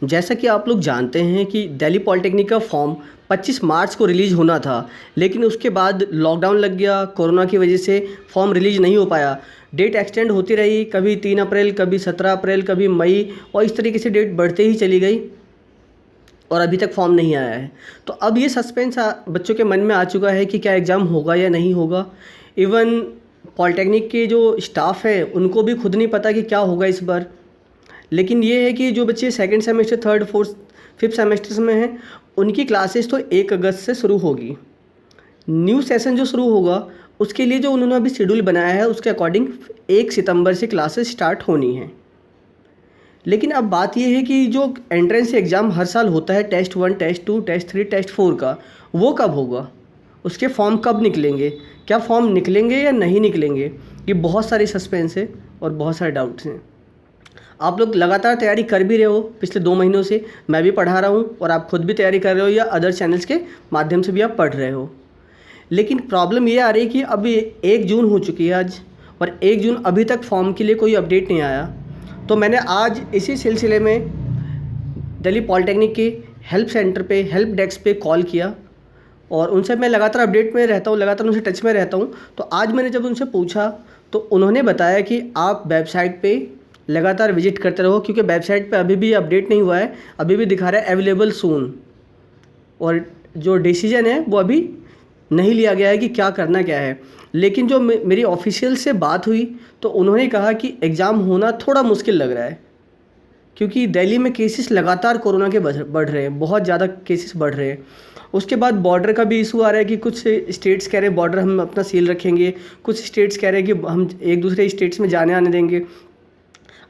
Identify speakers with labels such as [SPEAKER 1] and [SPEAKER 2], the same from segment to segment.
[SPEAKER 1] जैसा कि आप लोग जानते हैं कि दिल्ली पॉलिटेक्निक का फॉर्म 25 मार्च को रिलीज़ होना था, लेकिन उसके बाद लॉकडाउन लग गया। कोरोना की वजह से फॉर्म रिलीज़ नहीं हो पाया। डेट एक्सटेंड होती रही, कभी 3 अप्रैल, कभी 17 अप्रैल, कभी मई, और इस तरीके से डेट बढ़ते ही चली गई और अभी तक फॉर्म नहीं आया है। तो अब ये सस्पेंस बच्चों के मन में आ चुका है कि क्या एग्ज़ाम होगा या नहीं होगा। इवन पॉलिटेक्निक के जो स्टाफ है उनको भी खुद नहीं पता कि क्या होगा इस बार। लेकिन ये है कि जो बच्चे second semester, third, fourth, fifth semesters में हैं, उनकी क्लासेस तो 1 अगस्त से शुरू होगी। न्यू सेशन जो शुरू होगा उसके लिए जो उन्होंने अभी शेड्यूल बनाया है उसके अकॉर्डिंग 1 सितंबर से क्लासेस स्टार्ट होनी है। लेकिन अब बात ये है कि जो एंट्रेंस एग्ज़ाम हर साल होता है, टेस्ट 1, टेस्ट 2, टेस्ट 3, टेस्ट 4 का, वो कब होगा, उसके फॉर्म कब निकलेंगे, क्या फॉर्म निकलेंगे या नहीं निकलेंगे, ये बहुत सारी सस्पेंस है और बहुत सारे डाउट्स हैं। आप लोग लगातार तैयारी कर भी रहे हो पिछले 2 महीनों से, मैं भी पढ़ा रहा हूँ और आप खुद भी तैयारी कर रहे हो या अदर चैनल्स के माध्यम से भी आप पढ़ रहे हो। लेकिन प्रॉब्लम ये आ रही है कि अभी 1 जून हो चुकी है आज, और 1 जून अभी तक फॉर्म के लिए कोई अपडेट नहीं आया। तो मैंने आज इसी सिलसिले में दिल्ली पॉलिटेक्निक के हेल्प सेंटर पे, हेल्प डेस्क पे कॉल किया और उनसे मैं लगातार अपडेट में रहता हूँ, लगातार उनसे टच में रहता हूँ। तो आज मैंने जब उनसे पूछा तो उन्होंने बताया कि आप वेबसाइट पे लगातार विजिट करते रहो, क्योंकि वेबसाइट पे अभी भी अपडेट नहीं हुआ है, अभी भी दिखा रहा है अवेलेबल सून, और जो डिसीजन है वो अभी नहीं लिया गया है कि क्या करना क्या है। लेकिन जो मेरी ऑफिशियल से बात हुई तो उन्होंने कहा कि एग्ज़ाम होना थोड़ा मुश्किल लग रहा है, क्योंकि दिल्ली में केसेस लगातार कोरोना के बढ़ रहे हैं, बहुत ज़्यादा केसेस बढ़ रहे हैं। उसके बाद बॉर्डर का भी इशू आ रहा है कि कुछ स्टेट्स कह रहे हैं बॉर्डर हम अपना सील रखेंगे, कुछ स्टेट्स कह रहे हैं कि हम एक दूसरे स्टेट्स में जाने आने देंगे।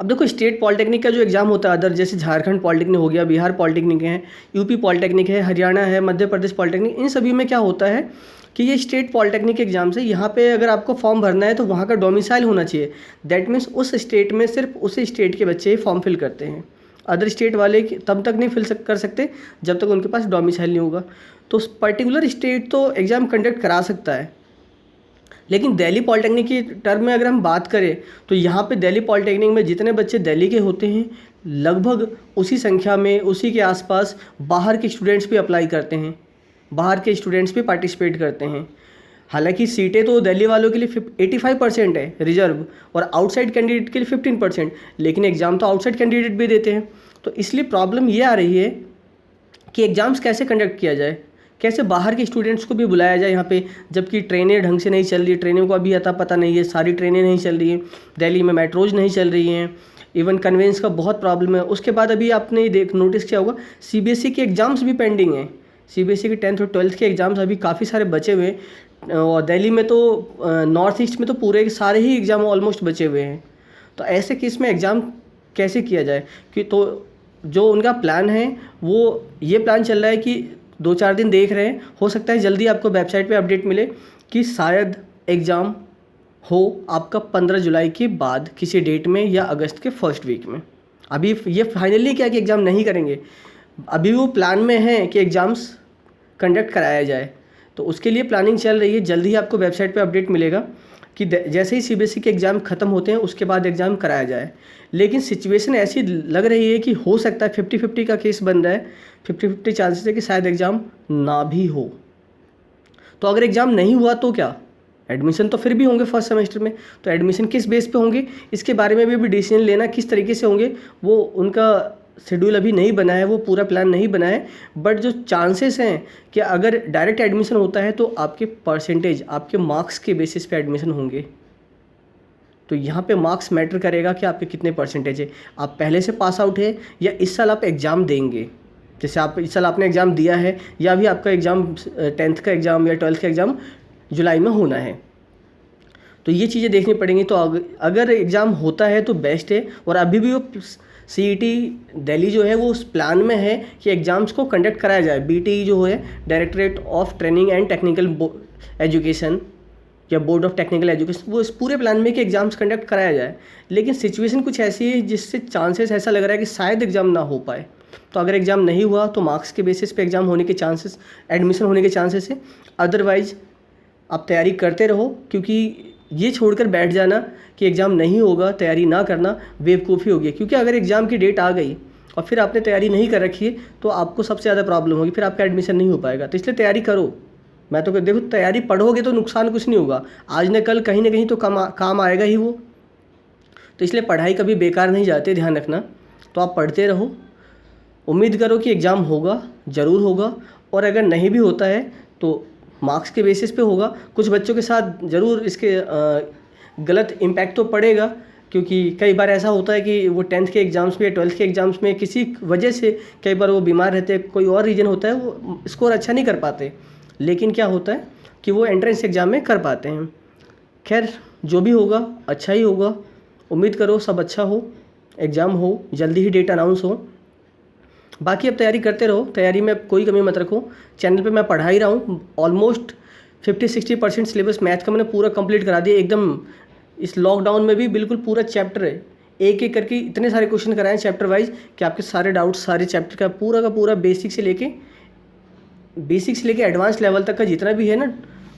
[SPEAKER 1] अब देखो, स्टेट पॉलिटेक्निक का जो एग्ज़ाम होता है अदर, जैसे झारखंड पॉलिटेक्निक हो गया, बिहार पॉलिटेक्निक है, यूपी पॉलिटेक्निक है, हरियाणा है, मध्य प्रदेश पॉलिटेक्निक, इन सभी में क्या होता है कि ये स्टेट पॉलिटेक्निक एग्जाम से, यहाँ पे अगर आपको फॉर्म भरना है तो वहाँ का डोमिसाइल होना चाहिए। दैट मीन्स उस स्टेट में सिर्फ उस स्टेट के बच्चे फॉर्म फिल करते हैं, अदर स्टेट वाले तब तक नहीं कर सकते जब तक उनके पास डोमिसाइल नहीं होगा। तो पर्टिकुलर स्टेट तो एग्ज़ाम कंडक्ट करा सकता है, लेकिन दिल्ली पॉलिटेक्निक की टर्म में अगर हम बात करें तो यहाँ पे दिल्ली पॉलिटेक्निक में जितने बच्चे दिल्ली के होते हैं, लगभग उसी संख्या में, उसी के आसपास बाहर के स्टूडेंट्स भी अप्लाई करते हैं, बाहर के स्टूडेंट्स भी पार्टिसिपेट करते हैं। हालांकि सीटें तो दिल्ली वालों के लिए 85% है रिजर्व, और आउटसाइड कैंडिडेट के लिए 15%, लेकिन एग्ज़ाम तो आउटसाइड कैंडिडेट भी देते हैं। तो इसलिए प्रॉब्लम ये आ रही है कि एग्ज़ाम्स कैसे कंडक्ट किया जाए, कैसे बाहर के स्टूडेंट्स को भी बुलाया जाए यहाँ पे, जबकि ट्रेनें ढंग से नहीं चल रही, ट्रेनों का अभी अता पता नहीं है, सारी ट्रेनें नहीं चल रही हैं दिल्ली में, मेट्रोज नहीं चल रही हैं, इवन कन्वेंस का बहुत प्रॉब्लम है। उसके बाद अभी आपने नोटिस किया होगा सीबीएसई के एग्ज़ाम्स भी पेंडिंग हैं, सीबीएसई के 10th और 12th के एग्ज़ाम्स अभी काफ़ी सारे बचे हुए हैं, और दिल्ली में तो नॉर्थ ईस्ट में तो पूरे सारे ही एग्ज़ाम ऑलमोस्ट बचे हुए हैं। तो ऐसे केस में एग्ज़ाम कैसे किया जाए, कि तो जो उनका प्लान है वो ये प्लान चल रहा है कि 2-4 दिन देख रहे हैं, हो सकता है जल्दी आपको वेबसाइट पे अपडेट मिले कि शायद एग्ज़ाम हो आपका 15 जुलाई के बाद किसी डेट में, या अगस्त के फर्स्ट वीक में। अभी ये फाइनली क्या कि एग्ज़ाम नहीं करेंगे, अभी वो प्लान में है कि एग्ज़ाम्स कंडक्ट कराया जाए, तो उसके लिए प्लानिंग चल रही है। जल्दी ही आपको वेबसाइट पे अपडेट मिलेगा कि जैसे ही सीबीएसई के एग्ज़ाम ख़त्म होते हैं उसके बाद एग्ज़ाम कराया जाए। लेकिन सिचुएशन ऐसी लग रही है कि हो सकता है 50-50 का केस बन रहा है, 50-50 चांसेस है कि शायद एग्ज़ाम ना भी हो। तो अगर एग्ज़ाम नहीं हुआ तो क्या, एडमिशन तो फिर भी होंगे फर्स्ट सेमेस्टर में, तो एडमिशन किस बेस पे होंगे, इसके बारे में भी डिसीजन लेना किस तरीके से होंगे, वो उनका शेड्यूल अभी नहीं बना है, वो पूरा प्लान नहीं बना है। बट जो चांसेस हैं कि अगर डायरेक्ट एडमिशन होता है तो आपके परसेंटेज, आपके मार्क्स के बेसिस पे एडमिशन होंगे। तो यहाँ पे मार्क्स मैटर करेगा कि आपके कितने परसेंटेज है, आप पहले से पास आउट है या इस साल आप एग्ज़ाम देंगे। जैसे आप इस साल आपने एग्ज़ाम दिया है, या भी आपका एग्ज़ाम 10th का एग्ज़ाम या 12th का एग्ज़ाम जुलाई में होना है, तो ये चीज़ें देखनी पड़ेंगी। तो अगर एग्ज़ाम होता है तो बेस्ट है, और अभी भी वो सीईटी दिल्ली जो है वो उस प्लान में है कि एग्ज़ाम्स को कंडक्ट कराया जाए। बीटीई जो है, directorate of training and technical education या बोर्ड ऑफ टेक्निकल एजुकेशन, वो इस पूरे प्लान में कि एग्ज़ाम्स कंडक्ट कराया जाए। लेकिन सिचुएशन कुछ ऐसी है जिससे चांसेस ऐसा लग रहा है कि शायद एग्ज़ाम ना हो पाए। तो अगर एग्ज़ाम नहीं हुआ तो मार्क्स के बेसिस पे एग्ज़ाम होने के चांसेस, एडमिशन होने के चांसेस है। अदरवाइज़ आप तैयारी करते रहो, क्योंकि ये छोड़कर बैठ जाना कि एग्ज़ाम नहीं होगा, तैयारी ना करना, बेवकूफ़ी होगी। क्योंकि अगर एग्ज़ाम की डेट आ गई और फिर आपने तैयारी नहीं कर रखी है तो आपको सबसे ज़्यादा प्रॉब्लम होगी, फिर आपका एडमिशन नहीं हो पाएगा। तो इसलिए तैयारी करो। मैं तो देखो, तैयारी पढ़ोगे तो नुकसान कुछ नहीं होगा, आज न कल कहीं ना कहीं तो काम आएगा ही वो। तो इसलिए पढ़ाई कभी बेकार नहीं जाती, ध्यान रखना। तो आप पढ़ते रहो, उम्मीद करो कि एग्ज़ाम होगा, ज़रूर होगा। और अगर नहीं भी होता है तो मार्क्स के बेसिस पे होगा। कुछ बच्चों के साथ ज़रूर इसके गलत इम्पैक्ट तो पड़ेगा, क्योंकि कई बार ऐसा होता है कि वो 10th के एग्ज़ाम्स में या 12th के एग्ज़ाम्स में किसी वजह से कई बार वो बीमार रहते हैं, कोई और रीज़न होता है, वो स्कोर अच्छा नहीं कर पाते। लेकिन क्या होता है कि वो एंट्रेंस एग्ज़ाम में कर पाते हैं। खैर, जो भी होगा अच्छा ही होगा। उम्मीद करो सब अच्छा हो, एग्ज़ाम हो, जल्दी ही डेट अनाउंस हो। बाकी अब तैयारी करते रहो, तैयारी में कोई कमी मत रखो। चैनल पे मैं पढ़ा ही रहा हूँ, ऑलमोस्ट 50-60% सिलेबस मैथ का मैंने पूरा कंप्लीट करा दिया एकदम। इस लॉकडाउन में भी बिल्कुल पूरा चैप्टर है, एक एक करके इतने सारे क्वेश्चन कराए हैं चैप्टर वाइज कि आपके सारे डाउट्स सारे चैप्टर का पूरा बेसिक से लेके एडवांस लेवल तक का जितना भी है ना,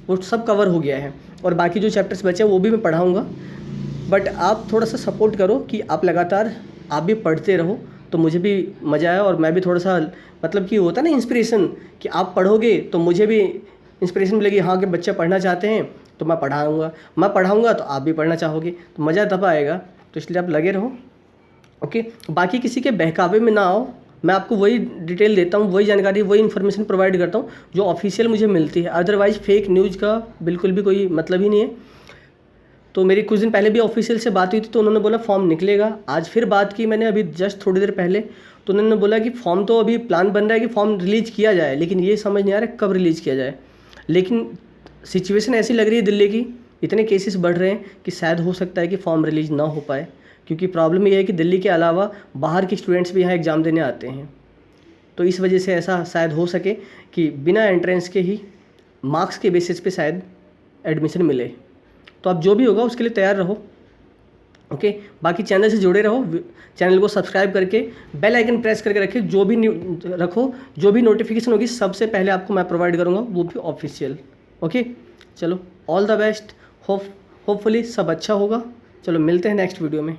[SPEAKER 1] वो सब कवर हो गया है। और बाकी जो चैप्टर्स बचे हैं वो भी मैं पढ़ाऊँगा। बट आप थोड़ा सा सपोर्ट करो कि आप लगातार आप भी पढ़ते रहो, तो मुझे भी मज़ा आया और मैं भी थोड़ा सा, मतलब कि होता है ना इंस्पिरेशन, कि आप पढ़ोगे तो मुझे भी इंस्पिरेशन मिलेगी, हाँ कि बच्चे पढ़ना चाहते हैं तो मैं पढ़ाऊँगा तो आप भी पढ़ना चाहोगे, तो मज़ा तब आएगा। तो इसलिए आप लगे रहो, ओके। बाकी किसी के बहकावे में ना आओ, मैं आपको वही डिटेल देता हूँ, वही जानकारी, वही इन्फॉर्मेशन प्रोवाइड करता हूँ जो ऑफिशियल मुझे मिलती है। अदरवाइज़ फेक न्यूज़ का बिल्कुल भी कोई मतलब ही नहीं है। तो मेरी कुछ दिन पहले भी ऑफिशियल से बात हुई थी, तो उन्होंने बोला फॉर्म निकलेगा। आज फिर बात की मैंने अभी जस्ट थोड़ी देर पहले, तो उन्होंने बोला कि फॉर्म तो अभी प्लान बन रहा है कि फॉर्म रिलीज़ किया जाए, लेकिन ये समझ नहीं आ रहा कब रिलीज़ किया जाए। लेकिन सिचुएशन ऐसी लग रही है दिल्ली की, इतने केसेस बढ़ रहे हैं कि शायद हो सकता है कि फॉर्म रिलीज़ ना हो पाए, क्योंकि प्रॉब्लम ये है कि दिल्ली के अलावा बाहर के स्टूडेंट्स भी यहाँ एग्ज़ाम देने आते हैं। तो इस वजह से ऐसा शायद हो सके कि बिना एंट्रेंस के ही मार्क्स के बेसिस पे शायद एडमिशन मिले। तो आप जो भी होगा उसके लिए तैयार रहो, ओके। बाकी चैनल से जुड़े रहो, चैनल को सब्सक्राइब करके बेल आइकन प्रेस करके रखें, जो भी नोटिफिकेशन होगी सबसे पहले आपको मैं प्रोवाइड करूँगा, वो भी ऑफिशियल, ओके। चलो, ऑल द बेस्ट, होपफुली सब अच्छा होगा। चलो मिलते हैं नेक्स्ट वीडियो में।